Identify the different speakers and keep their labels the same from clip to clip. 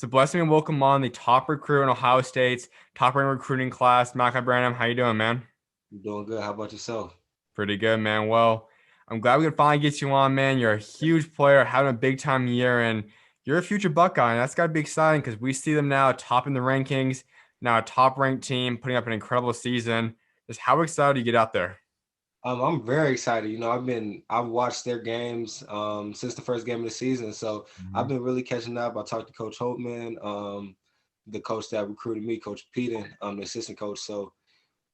Speaker 1: It's a blessing and welcome on the top recruit in Ohio State's top ranked recruiting class. Malaki Branham, how you doing, man?
Speaker 2: I'm doing good. How about yourself?
Speaker 1: Pretty good, man. Well, I'm glad we could finally get you on, man. You're a huge player, having a big time year, and you're a future Buckeye, and that's got to be exciting because we see them now topping the rankings, now a top ranked team, putting up an incredible season. Just how excited do you get out there?
Speaker 2: I'm very excited. I've watched their games since the first game of the season, so I've
Speaker 1: Mhm.
Speaker 2: been really catching up. I talked to Coach Holtmann, the coach that recruited me, Coach Peden, the assistant coach. So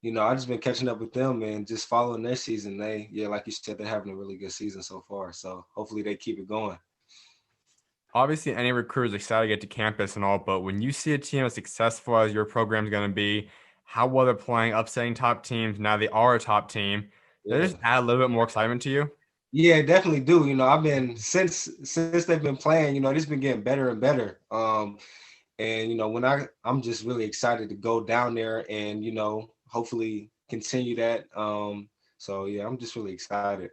Speaker 2: I've just been catching up with them and just following their season. Yeah, like you said, they're having a really good season so far. So hopefully they keep it going.
Speaker 1: Obviously, any recruiter is excited to get to campus and all, but when you see a team as successful as your program is going to be, how well they're playing, upsetting top teams, now they are a top team, does it
Speaker 2: Yeah.
Speaker 1: just add a little bit more excitement to you?
Speaker 2: Yeah, definitely do. I've been since they've been playing, it's been getting better and better. And when I'm just really excited to go down there and hopefully continue that. So yeah, I'm just really excited.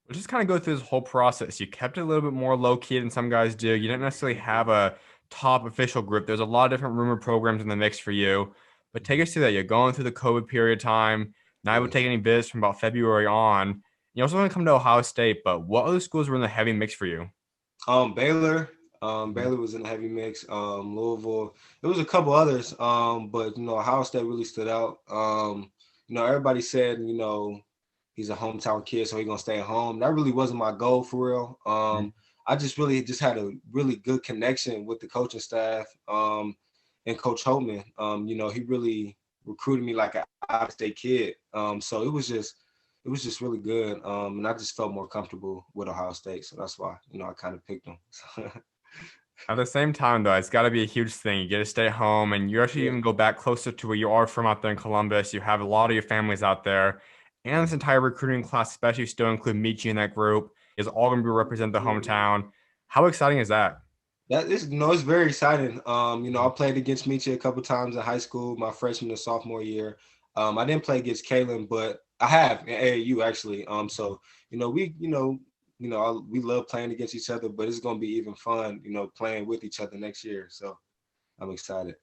Speaker 1: We'll just kind of go through this whole process. You kept it a little bit more low key than some guys do. You didn't necessarily have a top official group. There's a lot of different rumor programs in the mix for you. But take us through that. You're going through the COVID period time. Not able to
Speaker 2: Yes.
Speaker 1: take any bids from about February on. You also want to come to Ohio State, but what other schools were in the heavy mix for you?
Speaker 2: Baylor.
Speaker 1: Mhm.
Speaker 2: Baylor was in the heavy mix. Louisville. There was a couple others. But Ohio State really stood out. Everybody said, he's a hometown kid, so he's gonna stay at home. That really wasn't my goal for real. I just really just had a really good connection with the coaching staff. And Coach Holtmann. He really recruited me like an out of state kid. So it was just really good. And I just felt more comfortable with Ohio State. So that's why, I kind of picked them.
Speaker 1: At the same time, though, it's got to be a huge thing. You get to stay home, and you actually
Speaker 2: Yeah.
Speaker 1: even go back closer to where you are from out there in Columbus. You have a lot of your families out there, and this entire recruiting class, especially still include Meechie in that group, is all going to be represent the hometown. How exciting is that?
Speaker 2: That is, it's very exciting. I played against Meechie a couple times in high school, my freshman and sophomore year. I didn't play against Kalen, but I have in AAU actually. So we love playing against each other, but it's gonna be even fun, playing with each other next year. So I'm excited.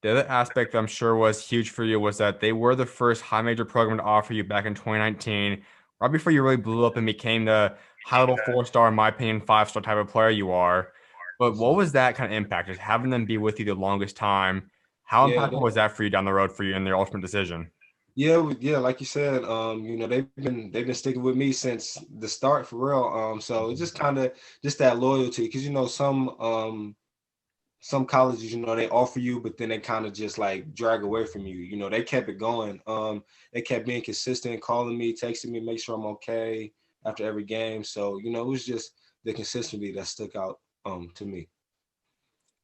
Speaker 1: The other aspect that I'm sure was huge for you was that they were the first high major program to offer you back in 2019, right before you really blew up and became the high level 4 star, in my opinion, 5 star type of player you are. But what was that kind of impact? Just having them be with you the longest time. How
Speaker 2: Yeah,
Speaker 1: impactful was that for you down the road for you in their ultimate decision?
Speaker 2: yeah, yeah. Like you said, they've been sticking with me since the start for real. So it's just kind of just that loyalty, because some colleges, they offer you, but then they kind of just like drag away from you. They kept it going. They kept being consistent, calling me, texting me, make sure I'm okay after every game. So it was just the consistency that stuck out to me.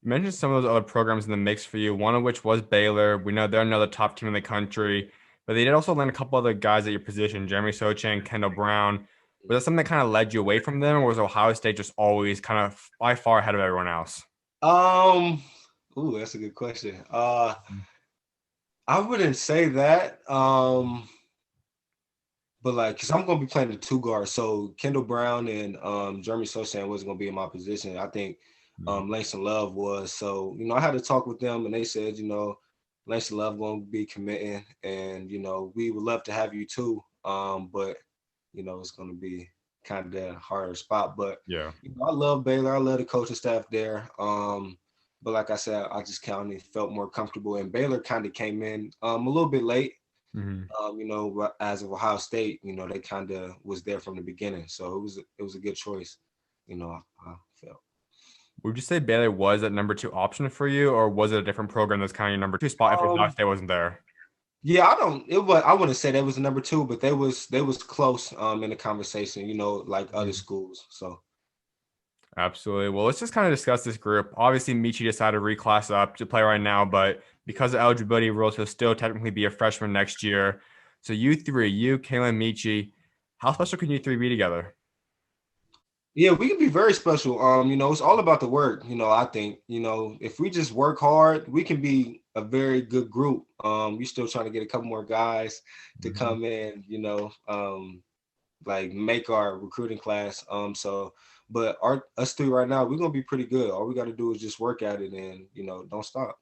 Speaker 1: You mentioned some of those other programs in the mix for you, one of which was Baylor. We know they're another top team in the country, but they did also land a couple other guys at your position, Jeremy Sochan, Kendall Brown. Was that something that kind of led you away from them, or was Ohio State just always kind of by far ahead of everyone else?
Speaker 2: Um, ooh, that's a good question. I wouldn't say that. But like, cause I'm gonna be playing the two guards, so Kendall Brown and Jeremy Sochan wasn't gonna be in my position. I think
Speaker 1: Mhm.
Speaker 2: Langston Love was. So I had to talk with them, and they said, Langston Love gonna be committing, and we would love to have you too. But it's gonna be kind of that harder spot. But
Speaker 1: Yeah.
Speaker 2: I love Baylor. I love the coaching staff there. But like I said, I just kind of felt more comfortable, and Baylor kind of came in a little bit late.
Speaker 1: Mhm.
Speaker 2: As of Ohio State, they kind of was there from the beginning, so it was a good choice. I felt.
Speaker 1: Would you say Baylor was that number two option for you, or was it a different program that's kind of your number two spot if Ohio
Speaker 2: Um,
Speaker 1: State wasn't there?
Speaker 2: yeah, I don't. It was. I wouldn't say that was the number two, but they was close in the conversation. Like other
Speaker 1: Mhm.
Speaker 2: schools. So
Speaker 1: Absolutely. Well, let's just kind of discuss this group. Obviously, Michi decided to reclass up to play right now, but because of eligibility rules, he'll still technically be a freshman next year. So you three, you, Kalen, Michi, how special can you three be together?
Speaker 2: yeah, we can be very special. It's all about the work. I think if we just work hard, we can be a very good group. We're still trying to get a couple more guys to
Speaker 1: Mhm.
Speaker 2: come in. like make our recruiting class. But us three right now, we're gonna be pretty good. All we got to do is just work at it and don't stop.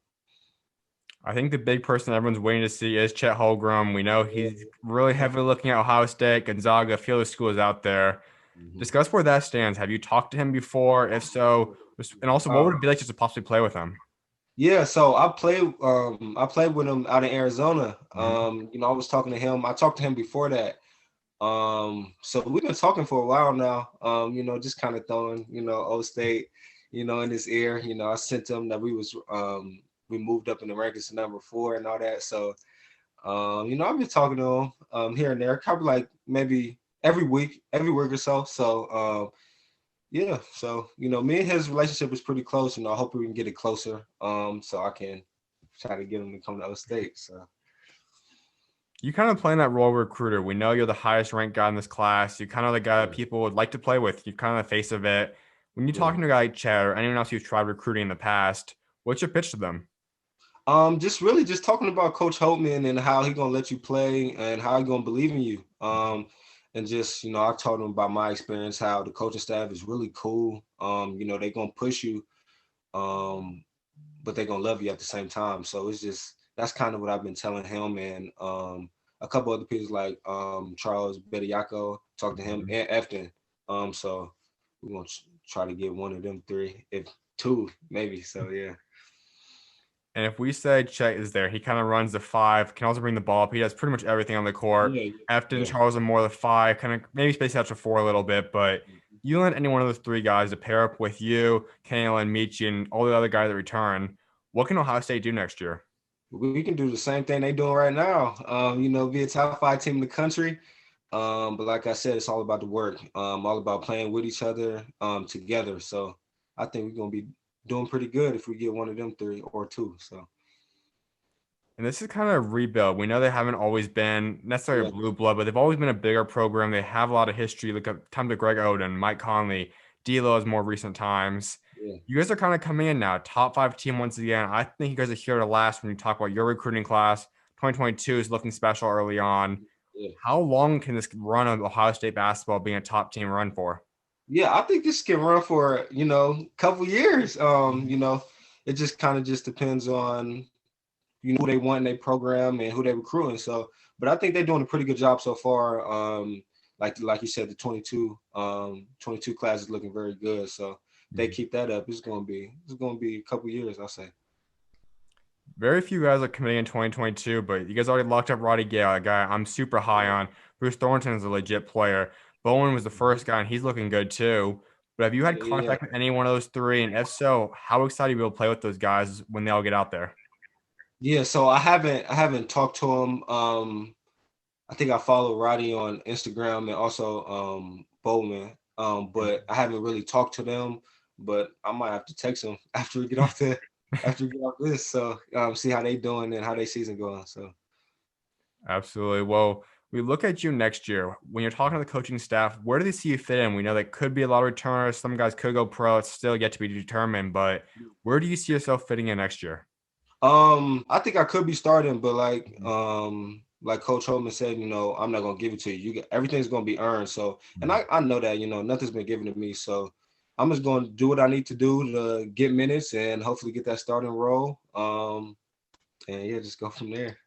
Speaker 1: I think the big person everyone's waiting to see is Chet Holmgren. We know
Speaker 2: Yeah.
Speaker 1: he's really heavily looking at Ohio State, Gonzaga, a few other schools out there.
Speaker 2: Mhm.
Speaker 1: Discuss where that stands. Have you talked to him before? If so, and also what would it be like just to possibly play with him?
Speaker 2: Yeah, so I played with him out in Arizona.
Speaker 1: Mhm.
Speaker 2: I was talking to him. I talked to him before that. So we've been talking for a while now. Just kind of throwing, old state, in his ear. I sent him that we moved up in the rankings to number 4 and all that. So I've been talking to him here and there, probably like maybe every week or so. So yeah, so me and his relationship is pretty close. I hope we can get it closer. So I can try to get him to come to other states. So
Speaker 1: You kind of play in that role of recruiter. We know you're the highest ranked guy in this class. You're kind of the guy that
Speaker 2: yeah,
Speaker 1: people would like to play with. You're kind of the face of it. When you're
Speaker 2: yeah.
Speaker 1: talking to a guy like Chad or anyone else who's tried recruiting in the past, what's your pitch to them?
Speaker 2: Just really just talking about Coach Holtmann and how he gonna let you play and how he gonna believe in you. And just I told him about my experience, how the coaching staff is really cool. They gonna push you, um, but they gonna love you at the same time. So it's just that's kind of what I've been telling him and a couple other people like Charles Bediaco, talk to him
Speaker 1: Mhm.
Speaker 2: and Efton. So we're gonna try to get one of them three, if two maybe. So yeah.
Speaker 1: And if we say Chet is there, he kind of runs the five, can also bring the ball up. He does pretty much everything on the court.
Speaker 2: Yeah,
Speaker 1: Efton,
Speaker 2: yeah.
Speaker 1: Charles are more the five, kind of maybe space out to four a little bit, but you let any one of those three guys to pair up with you, Kalen, Meechie, and all the other guys that return. What can Ohio State do next year?
Speaker 2: We can do the same thing they doing right now. Be a top 5 team in the country. But like I said, it's all about the work. All about playing with each other, together. So I think we're gonna be doing pretty good if we get one of them three or two. So
Speaker 1: And this is kind of a rebuild. We know they haven't always been necessarily
Speaker 2: yeah,
Speaker 1: a blue blood, but they've always been a bigger program. They have a lot of history. Look at time to Greg Oden, Mike Conley, D'Lo's more recent times.
Speaker 2: yeah,
Speaker 1: You guys are kind of coming in now, top five team once again. I think you guys are here to last when you talk about your recruiting class. 2022 is looking special early on.
Speaker 2: yeah.
Speaker 1: How long can this run of Ohio State basketball being a top team run for?
Speaker 2: Yeah, I think this can run for, a couple years. It just kind of just depends on who they want in their program and who they're recruiting. So, but I think they're doing a pretty good job so far. Like you said, the 22 class is looking very good. So they keep that up. It's gonna be a couple years, I'll say.
Speaker 1: Very few guys are committing in 2022, but you guys already locked up Roddy Gay, a guy I'm super high on. Bruce Thornton is a legit player. Bowen was the first guy, and he's looking good too. But have you had
Speaker 2: Yeah,
Speaker 1: contact with any one of those three? And if so, how excited are you to be able to play with those guys when they all get out there?
Speaker 2: yeah. So I haven't talked to him. I think I follow Roddy on Instagram and also Bowman. But I haven't really talked to them. But I might have to text them after we get off this. So see how they doing and how they season going. So
Speaker 1: Absolutely. Well, we look at you next year. When you're talking to the coaching staff, where do they see you fit in? We know that could be a lot of returners. Some guys could go pro. It's still yet to be determined. But where do you see yourself fitting in next year?
Speaker 2: I think I could be starting, but like Coach Holtmann said, I'm not gonna give it to you. Everything's gonna be earned. So, and I know that nothing's been given to me. So, I'm just gonna do what I need to do to get minutes and hopefully get that starting role. And yeah, just go from there.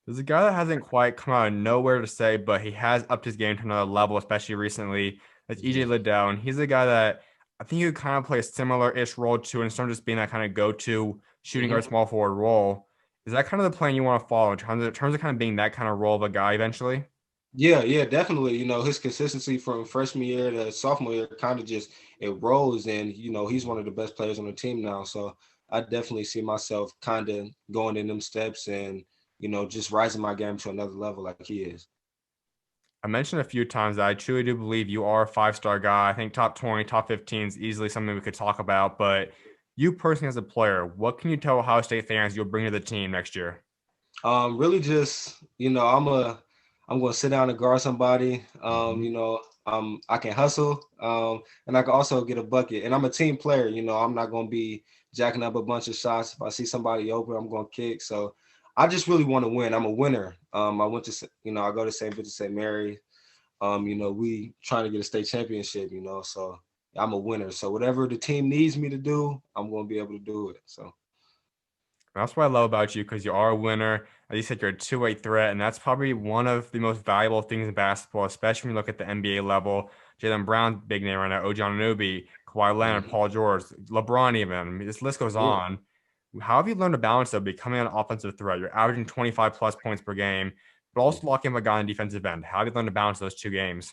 Speaker 1: There's a guy that hasn't quite come out of nowhere to say, but he has upped his game to another level, especially recently. That's EJ
Speaker 2: Mhm.
Speaker 1: Liddell. And he's a guy that I think he could kind of play a similar-ish role to, instead of just being that kind of go-to shooting
Speaker 2: Mhm.
Speaker 1: guard small forward role. Is that kind of the plan you want to follow in terms of kind of being that kind of role of a guy eventually?
Speaker 2: Yeah, yeah, definitely. His consistency from freshman year to sophomore year kind of just it rose, and he's one of the best players on the team now. So I definitely see myself kind of going in them steps and just rising my game to another level like he is.
Speaker 1: I mentioned a few times that I truly do believe you are a five-star guy. I think top 20, top 15 is easily something we could talk about. But you personally as a player, what can you tell Ohio State fans you'll bring to the team next year?
Speaker 2: Really just I'm gonna sit down and guard somebody. I can hustle, and I can also get a bucket. And I'm a team player. I'm not gonna be jacking up a bunch of shots. If I see somebody open, I'm gonna kick. So I just really want to win. I'm a winner. I went to I go to St. Vincent St. Mary. we trying to get a state championship, so I'm a winner. So whatever the team needs me to do, I'm going to be able to do it. So
Speaker 1: That's what I love about you because you are a winner. As you said, you're a two-way threat, and that's probably one of the most valuable things in basketball, especially when you look at the NBA level. Jaylen Brown, big name right now, OG Anunoby, Kawhi Leonard,
Speaker 2: mhm.
Speaker 1: Paul George, LeBron even. I mean, this list goes
Speaker 2: Yeah.
Speaker 1: on. How have you learned to balance, though, becoming an offensive threat? You're averaging 25 plus points per game, but also locking up a guy on defensive end. How have you learned to balance those two games?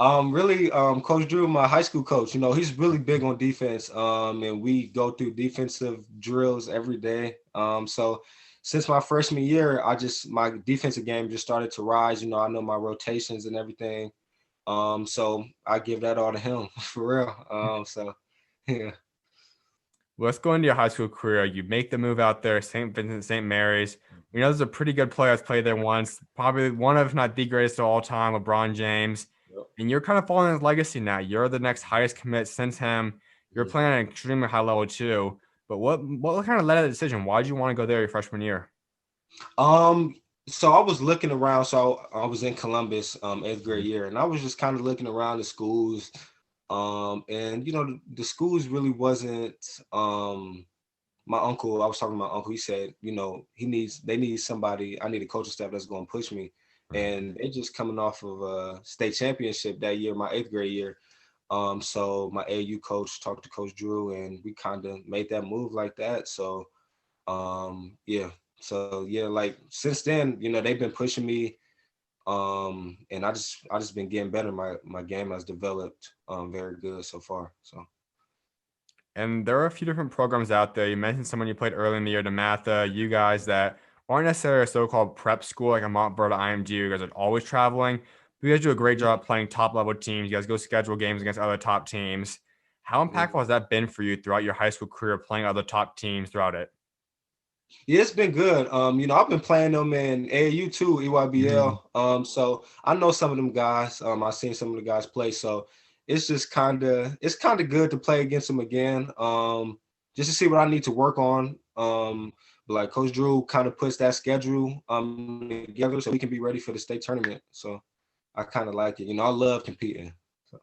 Speaker 2: Really, Coach Drew, my high school coach, he's really big on defense. And we go through defensive drills every day. So since my freshman year, my defensive game just started to rise. I know my rotations and everything. So I give that all to him for real. So yeah.
Speaker 1: Well, let's go into your high school career. You make the move out there, St. Vincent St. Mary's. We know there's a pretty good player that's played there once, probably one of, if not the greatest of all time, LeBron James.
Speaker 2: Yep.
Speaker 1: And you're kind of following his legacy now. You're the next highest commit since him. You're
Speaker 2: Mhm.
Speaker 1: playing at an extremely high level too. But what kind of led to the decision? Why did you want to go there your freshman year?
Speaker 2: Um, so I was looking around. So I was in Columbus, eighth grade year, and I was just kind of looking around the schools. And the schools really wasn't. My uncle, I was talking to my uncle. He said, they need somebody. I need a coaching staff that's going to push me. And they just coming off of a state championship that year, my eighth grade year. So my AU coach talked to Coach Drew, and we kind of made that move like that. So yeah. So yeah, like since then, they've been pushing me. And I just been getting better. My game has developed very good so far. So
Speaker 1: And there are a few different programs out there. You mentioned someone you played early in the year, DeMatha, you guys that aren't necessarily a so-called prep school like a Montverde IMG. You guys are always traveling. But you guys do a great job playing top level teams. You guys go schedule games against other top teams. How impactful has that been for you throughout your high school career playing other top teams throughout it?
Speaker 2: yeah, it's been good. I've been playing them in AAU too,
Speaker 1: Mhm.
Speaker 2: EYBL. So I know some of them guys. I've seen some of the guys play. So it's kind of good to play against them again. Just to see what I need to work on. But like Coach Drew kind of puts that schedule together so we can be ready for the state tournament. So I kind of like it. I love competing. So,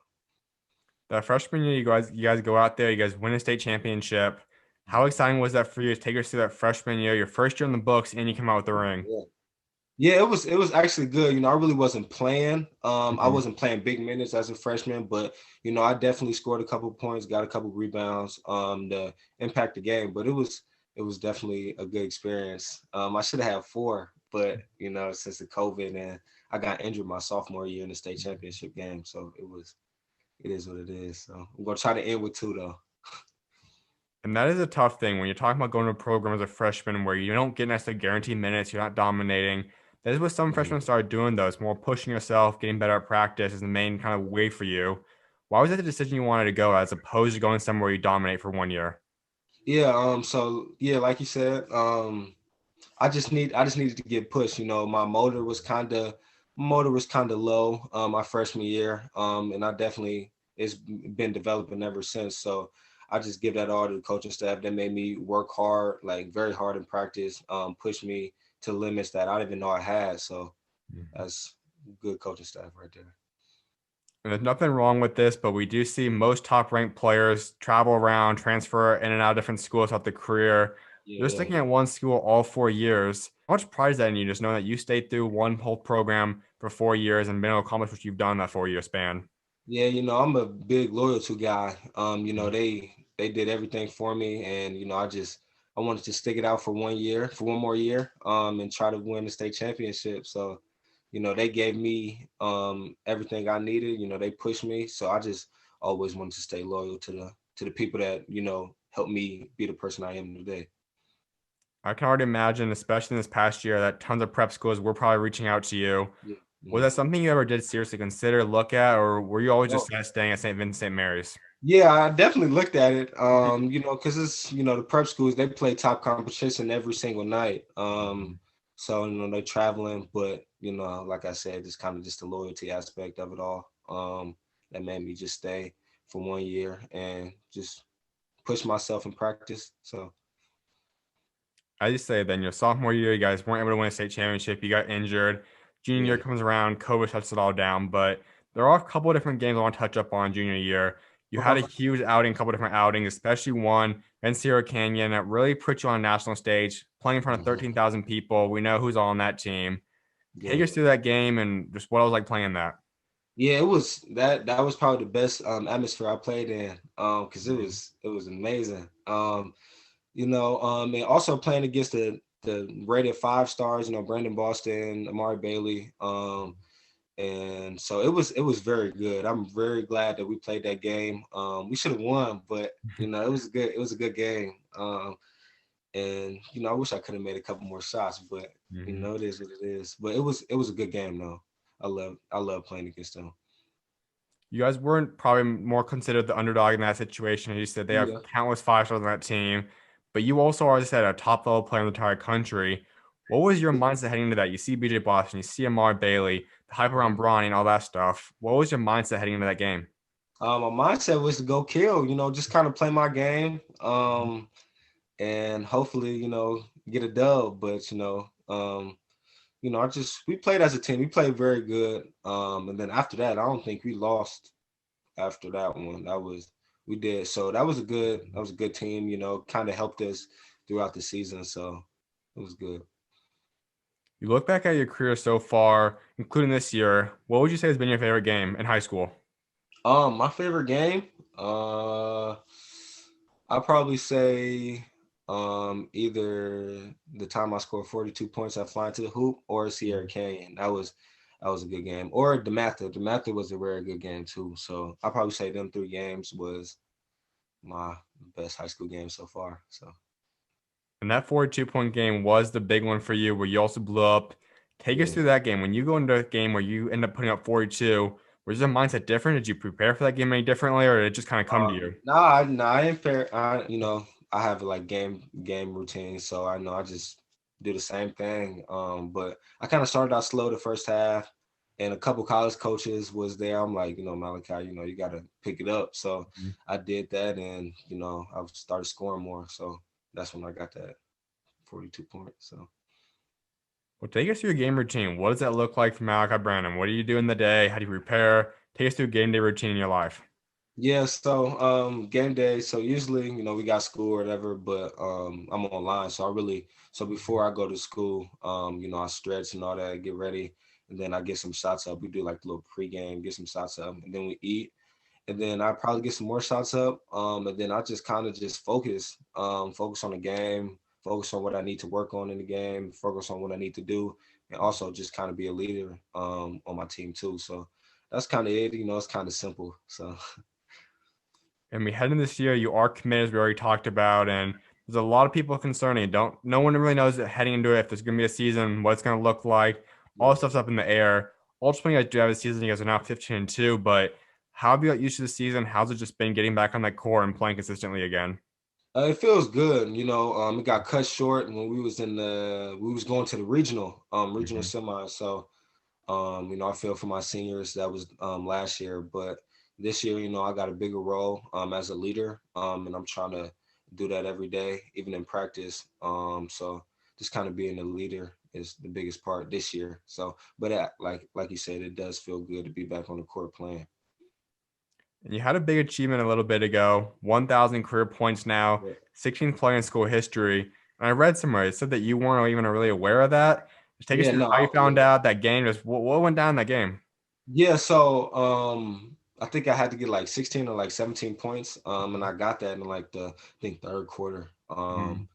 Speaker 1: That freshman year, you guys go out there, you guys win a state championship. How exciting was that for you to take us through that freshman year, your first year in the books, and you come out with the ring?
Speaker 2: yeah. Yeah, it was actually good. I really wasn't playing. I
Speaker 1: Mhm.
Speaker 2: wasn't playing big minutes as a freshman, but I definitely scored a couple points, got a couple rebounds, to impact the game. But it was definitely a good experience. I should have had four, but since the COVID and I got injured my sophomore year in the state championship game, so it is what it is. So I'm gonna try to end with two though.
Speaker 1: And that is a tough thing when you're talking about going to a program as a freshman where you don't get necessarily guaranteed minutes, you're not dominating. That is what some
Speaker 2: Mhm.
Speaker 1: freshmen started doing, though. It's more pushing yourself, getting better at practice is the main kind of way for you. Why was that the decision you wanted to go as opposed to going somewhere you dominate for 1 year?
Speaker 2: Yeah. So yeah, like you said, I just needed to get pushed. My motor was kind of low my freshman year. And I definitely it's been developing ever since. So I just give that all to the coaching staff that made me work hard, like very hard in practice, push me to limits that I didn't even know I had. So that's good coaching staff right there.
Speaker 1: And there's nothing wrong with this, but we do see most top ranked players travel around, transfer in and out of different schools throughout their career. You're
Speaker 2: Yeah.
Speaker 1: sticking at one school all 4 years. How much pride is that in you, just knowing that you stayed through one whole program for 4 years and been able to accomplish what you've done in that 4 year span?
Speaker 2: Yeah, I'm a big loyalty guy. They did everything for me, and I wanted to stick it out for 1 year, for one more year, and try to win the state championship. So, they gave me everything I needed. They pushed me, so I just always wanted to stay loyal to the people that helped me be the person I am today.
Speaker 1: I can already imagine, especially in this past year, that tons of prep schools were probably reaching out to you.
Speaker 2: Yeah.
Speaker 1: Was
Speaker 2: Mhm.
Speaker 1: that something you ever did seriously consider, look at, or were you always just
Speaker 2: No.
Speaker 1: kind of staying at St. Vincent St. Mary's?
Speaker 2: Yeah, I definitely looked at it. Because it's the prep schools they play top competition every single night. So they're traveling, but like I said, just kind of just the loyalty aspect of it all. That made me just stay for 1 year and just push myself in practice. So
Speaker 1: I just say then your sophomore year, you guys weren't able to win a state championship. You got injured. Junior year
Speaker 2: yeah,
Speaker 1: comes around, COVID shuts it all down. But there are a couple of different games I want to touch up on junior year. You had a
Speaker 2: Okay.
Speaker 1: huge outing, a couple of different outings, especially one in Sierra Canyon that really put you on a national stage, playing in front of
Speaker 2: Mhm.
Speaker 1: 13,000 people. We know who's all on that team. Take
Speaker 2: Yeah.
Speaker 1: us through that game and just what I was like playing that.
Speaker 2: Yeah, it was that was probably the best atmosphere I played in because it
Speaker 1: Mhm.
Speaker 2: was amazing. And also playing against the rated 5 stars, Brandon Boston, Amari Bailey. And so it was very good. I'm very glad that we played that game. We should have won, but it was a good game. And I wish I could have made a couple more shots, but
Speaker 1: Mhm.
Speaker 2: it is what it is. But it was a good game though. I love playing against them.
Speaker 1: You guys weren't probably more considered the underdog in that situation. As you said, they have
Speaker 2: Yeah.
Speaker 1: countless five stars on that team, but you also are, as I said, a top level player in the entire country. What was your mindset heading into that? You see BJ Boston, you see Amar Bailey, the hype around Bronny and all that stuff. What was your mindset heading into that game?
Speaker 2: My mindset was to go kill, just kind of play my game, and hopefully, get a dub. But we played as a team. We played very good. And then after that, I don't think we lost after that one. We did. So that was a good team, kind of helped us throughout the season. So it was good.
Speaker 1: You look back at your career so far, including this year. What would you say has been your favorite game in high school?
Speaker 2: My favorite game, uh, I'll probably say either the time I scored 42 points at Flying to the Hoop or Sierra Canyon. That was a good game. Or the Mather. The Mather was a very good game too. So I'll probably say them 3 games was my best high school game so far. So
Speaker 1: And that 42-point game was the big one for you, where you also blew up. Take us
Speaker 2: yeah.
Speaker 1: through that game. When you go into a game where you end up putting up 42, was your mindset different? Did you prepare for that game any differently, or did it just kind of come to you?
Speaker 2: Nah, I ain't fair. I have like game routine, so I know I just do the same thing. But I kind of started out slow the first half, and a couple college coaches was there. I'm like, Malachi, you got to pick it up. So I did that, and I started scoring more. So that's when I got that 42 points. So.
Speaker 1: Well, take us through your game routine. What does that look like for Malaki Branham? What do you do in the day? How do you prepare? Take us through a game day routine in your life.
Speaker 2: Yeah, so game day. So usually, we got school or whatever, but I'm online. So before I go to school, I stretch and all that, get ready, and then I get some shots up. We do like a little pregame, get some shots up, and then we eat, and then I probably get some more shots up. And then I just kind of just focus on the game, focus on what I need to work on in the game, focus on what I need to do, and also just kind of be a leader on my team too. So that's kind of it. It's kind of simple. So.
Speaker 1: And we head into this year, you are committed, as we already talked about, and there's a lot of people concerning. Don't No one really knows heading into it if there's going to be a season, what it's going to look like. All this stuff's up in the air. Ultimately, you guys do have a season. You guys are now 15-2, but how have you got used to the season? How's it just been getting back on that core and playing consistently again?
Speaker 2: It feels good, it got cut short when we was going to the regional
Speaker 1: Mhm.
Speaker 2: semi. So, I feel for my seniors that was last year, but this year, I got a bigger role as a leader, and I'm trying to do that every day, even in practice. So just kind of being a leader is the biggest part this year. So, but like you said, it does feel good to be back on the court playing.
Speaker 1: And you had a big achievement a little bit ago, 1,000 career points now,
Speaker 2: Yeah.
Speaker 1: 16th player in school history. And I read somewhere it said that you weren't even really aware of that. Just take us
Speaker 2: Yeah,
Speaker 1: through
Speaker 2: no,
Speaker 1: how you found
Speaker 2: yeah.
Speaker 1: out that game. Just what went down in that game?
Speaker 2: Yeah, so I think I had to get like 16 or like 17 points. And I got that in like the I think third quarter.
Speaker 1: Mhm.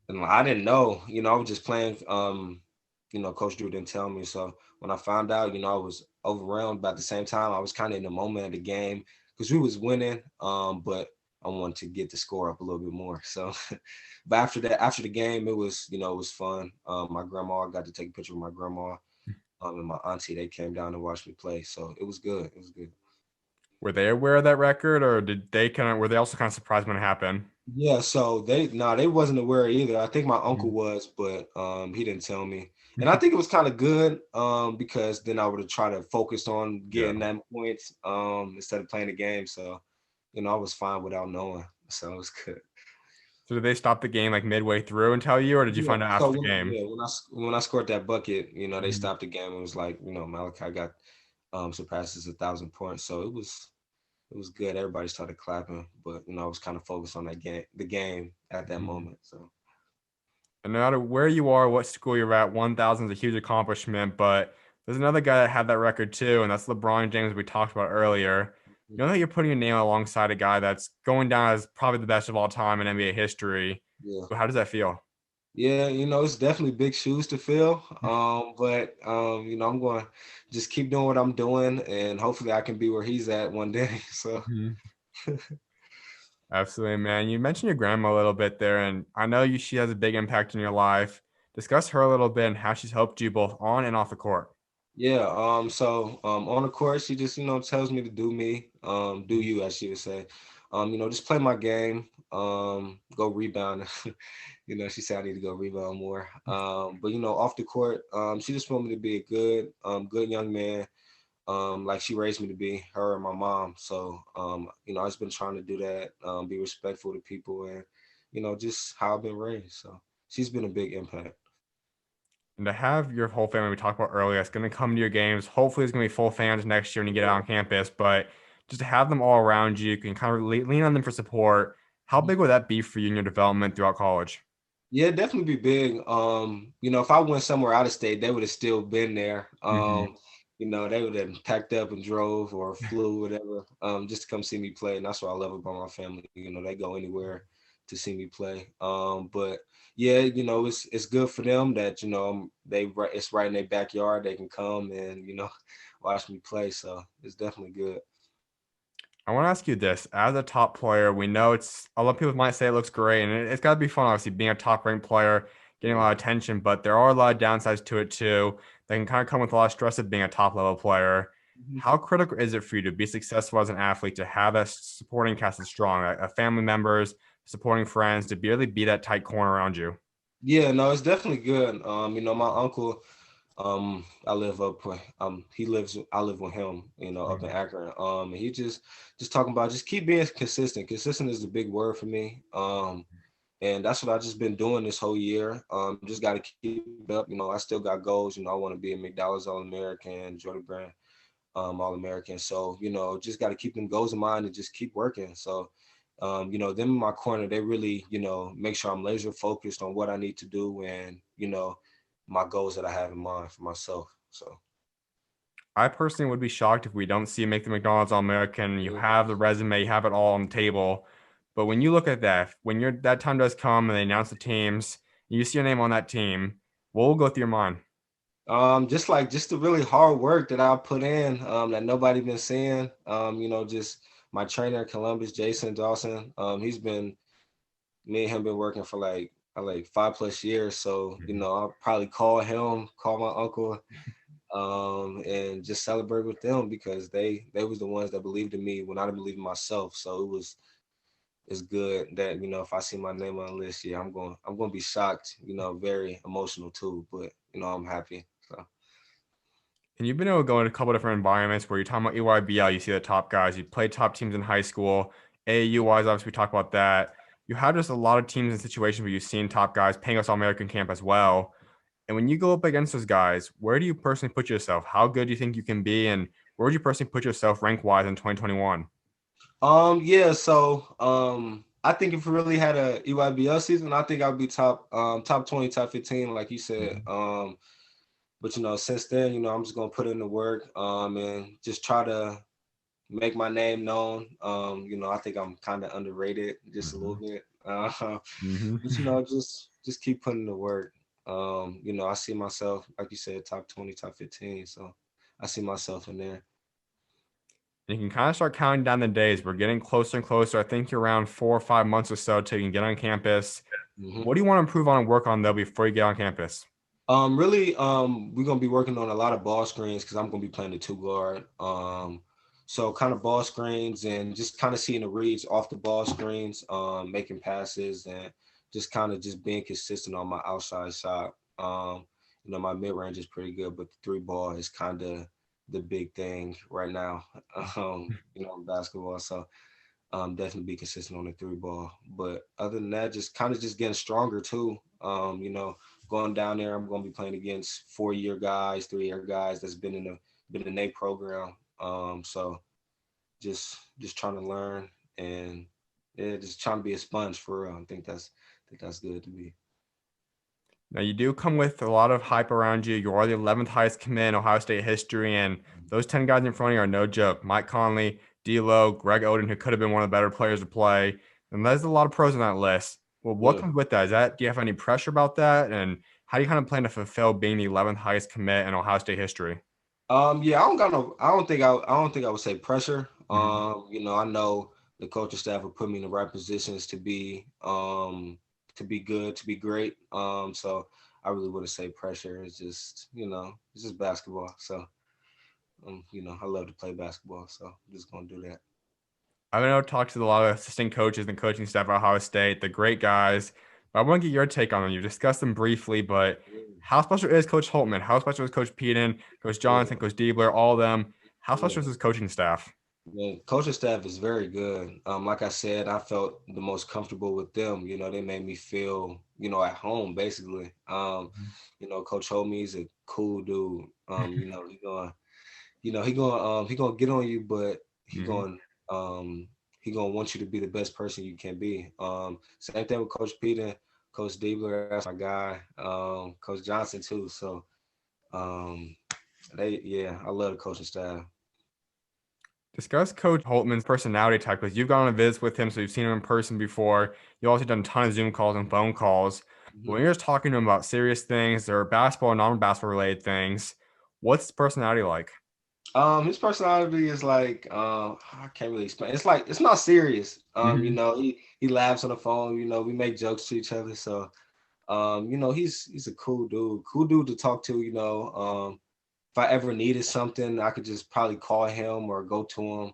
Speaker 2: And I didn't know, I was just playing. Coach Drew didn't tell me. So when I found out, I was overwhelmed, but at the same time I was kind of in the moment of the game because we was winning. But I wanted to get the score up a little bit more. So but after the game, it was fun. My grandma, I got to take a picture with my grandma, and my auntie, they came down and watched me play. So it was good. It was good.
Speaker 1: Were they aware of that record, or did they kind of were they also kind of surprised when it happened?
Speaker 2: Yeah, so they wasn't aware either. I think my uncle
Speaker 1: Mhm.
Speaker 2: was, but he didn't tell me. And I think it was kind of good because then I would have tried to focus on
Speaker 1: Yeah.
Speaker 2: getting them points instead of playing the game. So, I was fine without knowing. So it was good.
Speaker 1: So did they stop the game like midway through and tell you, or did you
Speaker 2: Yeah.
Speaker 1: find out
Speaker 2: So
Speaker 1: after the game?
Speaker 2: when I scored that bucket, they
Speaker 1: Mhm.
Speaker 2: stopped the game and was like, Malachi got surpasses 1,000 points. So it was good. Everybody started clapping, but I was kind of focused on the game at that
Speaker 1: Mhm.
Speaker 2: moment. So
Speaker 1: And no matter where you are, what school you're at, 1,000 is a huge accomplishment. But there's another guy that had that record too, and that's LeBron James, we talked about earlier. You know that you're putting your name alongside a guy that's going down as probably the best of all time in NBA history.
Speaker 2: yeah.
Speaker 1: So how does that feel?
Speaker 2: Yeah, it's definitely big shoes to fill. But I'm going to just keep doing what I'm doing, and hopefully I can be where he's at one day. So
Speaker 1: Mhm. Absolutely, man. You mentioned your grandma a little bit there, and I know she has a big impact in your life. Discuss her a little bit and how she's helped you both on and off the court.
Speaker 2: yeah, on the court, she just tells me to do me, do
Speaker 1: Mhm.
Speaker 2: you, as she would say. Just play my game, go rebound. She said I need to go rebound more. But off the court, she just want me to be a good young man, like she raised me to be, her and my mom. So, I've just been trying to do that, be respectful to people, and just how I've been raised. So she's been a big impact.
Speaker 1: And to have your whole family we talked about earlier, it's going to come to your games. Hopefully, it's going to be full fans next year when you get out on campus. But just to have them all around you, you can kind of lean on them for support. How big would that be for you in your development throughout college?
Speaker 2: Yeah, definitely be big. If I went somewhere out of state, they would have still been there.
Speaker 1: Hmm.
Speaker 2: They would have packed up and drove or flew, whatever, just to come see me play. And that's what I love about my family. They go anywhere to see me play. But yeah, it's good for them that it's right in their backyard. They can come and watch me play. So it's definitely good.
Speaker 1: I want to ask you this: as a top player, we know it's a lot of people might say it looks great, and it's got to be fun, obviously, being a top ranked player, getting a lot of attention. But there are a lot of downsides to it too. That can kind of come with a lot of stress of being a top level player.
Speaker 2: Mhm.
Speaker 1: How critical is it for you to be successful as an athlete, to have that supporting cast that's strong, family members, supporting friends, to really be that tight corner around you?
Speaker 2: Yeah, no, it's definitely good. My uncle, I live with him, up in
Speaker 1: Mhm.
Speaker 2: Akron. And he just talking about just keep being consistent. Consistent is the big word for me. And that's what I just been doing this whole year. Just got to keep it up. I still got goals. I want to be a McDonald's All-American, Jordan Brand, All-American. So, just got to keep them goals in mind and just keep working. So, them in my corner, they really, make sure I'm laser focused on what I need to do and, my goals that I have in mind for myself. So,
Speaker 1: I personally would be shocked if we don't see you make the McDonald's All American. You
Speaker 2: yeah.
Speaker 1: have the resume, you have it all on the table. But when you look at that, when that time does come and they announce the teams, you see your name on that team, what will go through your mind?
Speaker 2: Just the really hard work that I put in, that nobody been seeing. Just my trainer, Columbus, Jason Dawson. He's been Me and him been working for like 5+ years. So,
Speaker 1: Mhm.
Speaker 2: I'll probably call him, call my uncle, and just celebrate with them because they was the ones that believed in me when I didn't believe in myself. So it's good that, if I see my name on the list, yeah, I'm gonna be shocked, very emotional too, but I'm happy. So
Speaker 1: And you've been able to go in a couple different environments where you're talking about EYBL, you see the top guys, you played top teams in high school. AAU wise, obviously, we talked about that. You have just a lot of teams and situations where you've seen top guys paying us All American camp as well. And when you go up against those guys, where do you personally put yourself? How good do you think you can be? And where would you personally put yourself rank wise in 2021?
Speaker 2: yeah, so I think if we really had a EYBL season, I think I'd be top 20, top 15, like you said.
Speaker 1: Mhm.
Speaker 2: But since then, I'm just gonna put in the work, and just try to make my name known. I think I'm kind of underrated just a little
Speaker 1: Mhm.
Speaker 2: bit.
Speaker 1: Mhm.
Speaker 2: But just keep putting in the work. I see myself, like you said, top 20, top 15. So I see myself in there.
Speaker 1: You can kind of start counting down the days. We're getting closer and closer. I think you're around 4 or 5 months or so till you can get on campus.
Speaker 2: Mhm.
Speaker 1: What do you want to improve on and work on though before you get on campus?
Speaker 2: Really, we're gonna be working on a lot of ball screens because I'm gonna be playing the two guard. So kind of ball screens and just kind of seeing the reads off the ball screens, making passes and just being consistent on my outside shot. My mid range is pretty good, but the three ball is kind of the big thing right now. In basketball. So definitely be consistent on the three ball. But other than that, just kind of just getting stronger too. Going down there, I'm going to be playing against 4-year guys, 3-year guys that's been in the been in a program. So just trying to learn and yeah, just trying to be a sponge for real. I think that's good to be.
Speaker 1: Now, you do come with a lot of hype around you. You are the 11th highest commit in Ohio State history, and those 10 guys in front of you are no joke. Mike Conley, D'Lo, Greg Oden, who could have been one of the better players to play. And there's a lot of pros on that list. Well, what
Speaker 2: Yeah.
Speaker 1: comes with that? Do you have any pressure about that? And how do you kind of plan to fulfill being the 11th highest commit in Ohio State history?
Speaker 2: Yeah, I don't got no. I don't think I would say pressure.
Speaker 1: Mhm.
Speaker 2: I know the coaching staff will put me in the right positions to be good, to be great. So I really wouldn't say pressure. It's just basketball. So I love to play basketball. So I'm just gonna do that.
Speaker 1: I know I've talked to a lot of assistant coaches and coaching staff at Ohio State, the great guys. But I want to get your take on them. You discussed them briefly, but how special is Coach Holtmann? How special is Coach Peden, Coach
Speaker 2: Yeah.
Speaker 1: Johnson, Coach Diebler, all of them? How special
Speaker 2: Yeah.
Speaker 1: is his coaching staff?
Speaker 2: Yeah, coaching staff is very good. Like I said, I felt the most comfortable with them. They made me feel, at home basically. Coach Homie is a cool dude. He gonna get on you, but
Speaker 1: Mhm.
Speaker 2: he gonna want you to be the best person you can be. Same thing with Coach Peter, Coach Diebler, that's my guy. Coach Johnson too. So um, I love the coaching staff.
Speaker 1: Discuss Coach Holtmann's personality type because you've gone on visits with him, so you've seen him in person before. You've also done a ton of Zoom calls and phone calls. But when
Speaker 2: Mhm.
Speaker 1: you're just talking to him about serious things or basketball and non-basketball related things, what's his personality like?
Speaker 2: His personality is like, I can't really explain. It's like it's not serious.
Speaker 1: Mhm.
Speaker 2: He laughs on the phone. We make jokes to each other. So, he's a cool dude to talk to. If I ever needed something, I could just probably call him or go to him.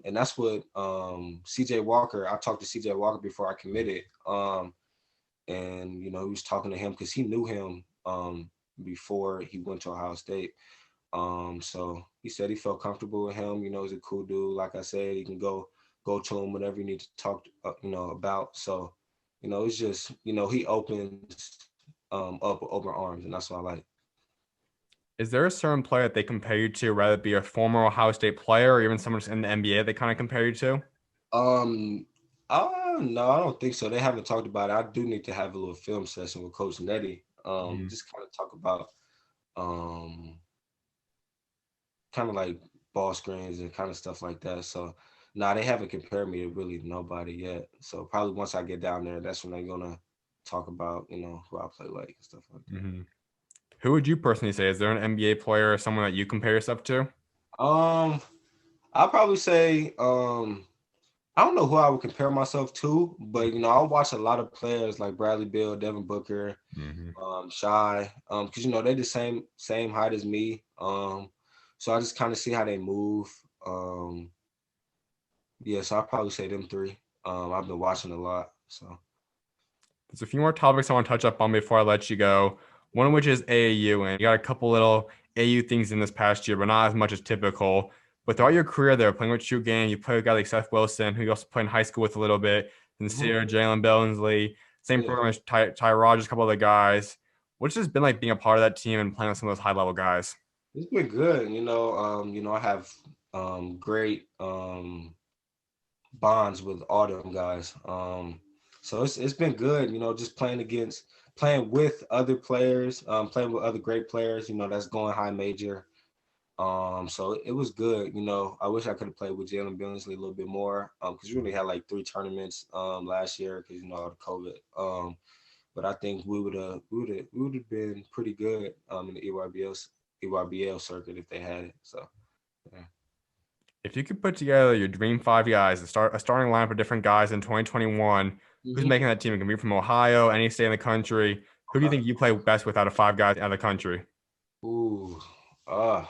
Speaker 2: And that's what CJ Walker. I talked to CJ Walker before I committed. And he was talking to him because he knew him before he went to Ohio State. So he said he felt comfortable with him. He's a cool dude. Like I said, you can go to him whenever you need to talk, about. So, it's just, he opens up open arms, and that's what I like.
Speaker 1: Is there a certain player that they compare you to, whether it be a former Ohio State player or even someone just in the NBA they kind of compare you to?
Speaker 2: Um, no, I don't think so. They haven't talked about it. I do need to have a little film session with Coach Nettie.
Speaker 1: Mhm.
Speaker 2: Just kind of talk about um kind of like ball screens and kind of stuff like that. So, nah, they haven't compared me to really nobody yet. So probably once I get down there, that's when they're gonna talk about who I play like and stuff like that.
Speaker 1: Mhm. Who would you personally say? Is there an NBA player or someone that you compare yourself to?
Speaker 2: Um, I'll probably say I don't know who I would compare myself to, but I'll watch a lot of players like Bradley Beal, Devin Booker,
Speaker 1: Mhm.
Speaker 2: Shy, because they're the same height as me. So I just kind of see how they move. Um, yeah, so I'll probably say them three. I've been watching a lot, so.
Speaker 1: There's a few more topics I want to touch up on before I let you go. One of which is AAU, and you got a couple little AU things in this past year, but not as much as typical. But throughout your career there, playing with Shoe Gang, you played with a guy like Seth Wilson, who you also played in high school with a little bit,
Speaker 2: Mhm.
Speaker 1: Sincere, Jalen Billingsley, same
Speaker 2: Yeah,
Speaker 1: program as Ty Rogers, a couple other guys. What's just been like being a part of that team and playing with some of those high level guys?
Speaker 2: it's been good. I have great bonds with all them guys. So it's been good. Just playing with other players, playing with other great players. That's going high major. So it was good. I wish I could have played with Jalen Billingsley a little bit more. Because we only had like 3 tournaments last year because all the COVID. But I think we would have been pretty good in the EYBL circuit if they had it. So yeah.
Speaker 1: If you could put together your dream five guys, a starting lineup of different guys in 2021, who's
Speaker 2: Hmm.
Speaker 1: making that team? It can be from Ohio, any state in the country. Who do you
Speaker 2: Okay.
Speaker 1: think you play best with out of five guys out of the country?
Speaker 2: Ooh. Uh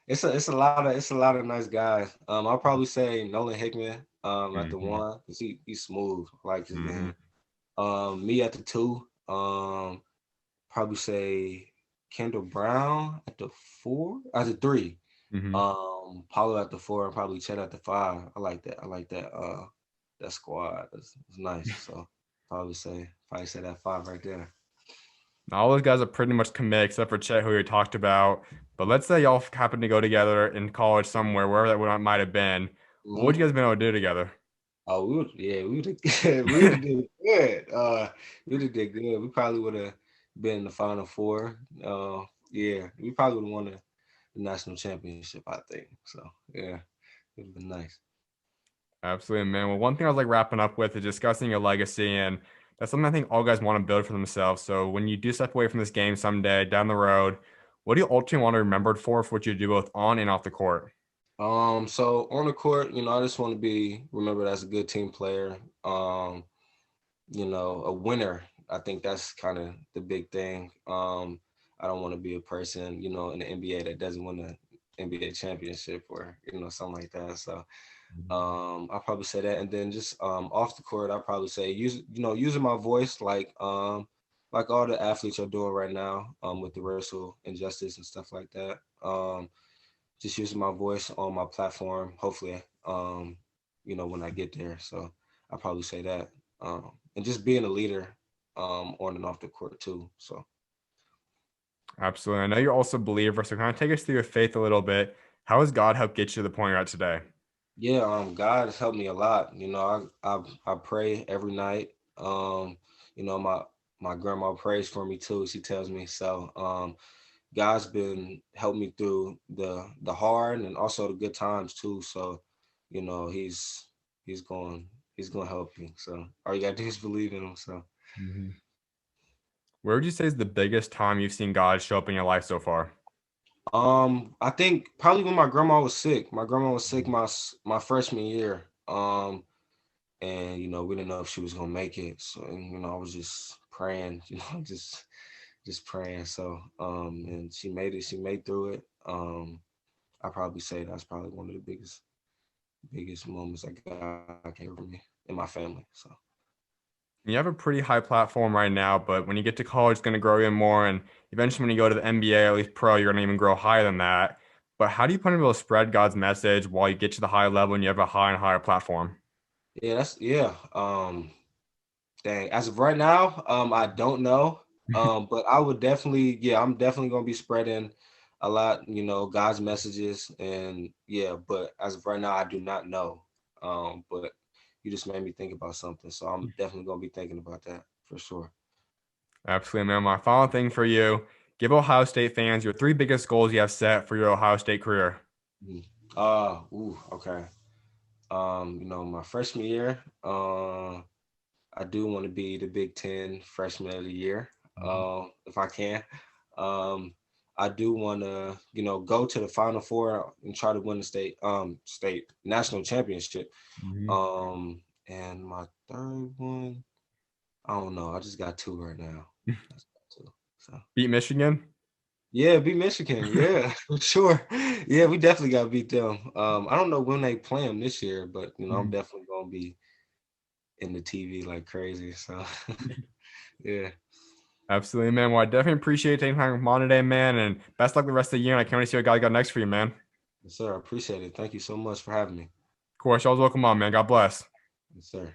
Speaker 2: it's a lot of nice guys. I'll probably say Nolan Hickman at the
Speaker 1: Hmm.
Speaker 2: one because he's smooth. I like his
Speaker 1: Hmm.
Speaker 2: game. Me at the two. Probably say Kendall Brown at the four. At the three.
Speaker 1: Hmm.
Speaker 2: Paulo at the four and probably Chet at the five. I like that. I like that. That squad. It's nice. So probably say that five right there.
Speaker 1: All those guys are pretty much committed except for Chet, who we talked about. But let's say y'all happen to go together in college somewhere, wherever that might have been. What would
Speaker 2: Mhm.
Speaker 1: you guys been able to do together?
Speaker 2: Oh, we would have we would have did good. We would have did good. We probably would have been in the Final Four. Yeah, we probably would have won the national championship, I think. So yeah, it would have been nice.
Speaker 1: Absolutely, man. Well, one thing I was like wrapping up with is discussing your legacy, and that's something I think all guys want to build for themselves. So when you do step away from this game someday down the road, what do you ultimately want to be remembered for what you do both on and off the court?
Speaker 2: So on the court, I just want to be remembered as a good team player. A winner. I think that's kind of the big thing. I don't want to be a person, in the NBA that doesn't win the NBA championship or something like that. So I'll probably say that, and then just off the court, I'll probably say using my voice like all the athletes are doing right now with the racial injustice and stuff like that. Just using my voice on my platform. Hopefully, when I get there. So I'll probably say that, and just being a leader on and off the court too. So.
Speaker 1: Absolutely. I know you're also a believer, so kind of take us through your faith a little bit. How has God helped get you to the point you're at today?
Speaker 2: Yeah, God has helped me a lot. I pray every night. My grandma prays for me too. She tells me so. God's been helping me through the hard and also the good times too. So, he's going he's going to help you. So all you gotta do is believe in him. So.
Speaker 1: Mhm. Where would you say is the biggest time you've seen God show up in your life so far?
Speaker 2: I think probably when my grandma was sick. My grandma was sick my freshman year. And we didn't know if she was gonna make it. So I was just praying, just praying. So and she made it. She made through it. I probably say that's probably one of the biggest moments that God gave for me and my family. So.
Speaker 1: You have a pretty high platform right now, but when you get to college, it's going to grow even more. And eventually, when you go to the NBA, at least pro, you're going to even grow higher than that. But how do you plan to be able to spread God's message while you get to the high level and you have a higher and higher platform?
Speaker 2: Yeah, yeah. Dang. As of right now, I don't know. But I would definitely, yeah, I'm definitely gonna be spreading a lot, God's messages, and yeah. But as of right now, I do not know. But you just made me think about something, so I'm definitely gonna be thinking about that for sure.
Speaker 1: Absolutely, man. My final thing for you, give Ohio State fans your three biggest goals you have set for your Ohio State career.
Speaker 2: Mhm. Okay. My freshman year, I do want to be the Big Ten Freshman of the Year, if I can. Um, I do want to, go to the Final Four and try to win the state national championship.
Speaker 1: Mhm.
Speaker 2: And my third one, I don't know. I just got two right now. That's two. So
Speaker 1: Beat Michigan.
Speaker 2: yeah, beat Michigan. Yeah, for sure. Yeah, we definitely got to beat them. I don't know when they play them this year, but I'm
Speaker 1: Mhm.
Speaker 2: definitely gonna be in the TV like crazy. So yeah.
Speaker 1: Absolutely, man. Well, I definitely appreciate taking time on today, man. And best luck the rest of the year. And I can't wait to see what God got next for you, man. Of
Speaker 2: Yes, sir. I appreciate it. Thank you so much for having me.
Speaker 1: course, y'all's welcome on, man. God bless.
Speaker 2: Yes, sir.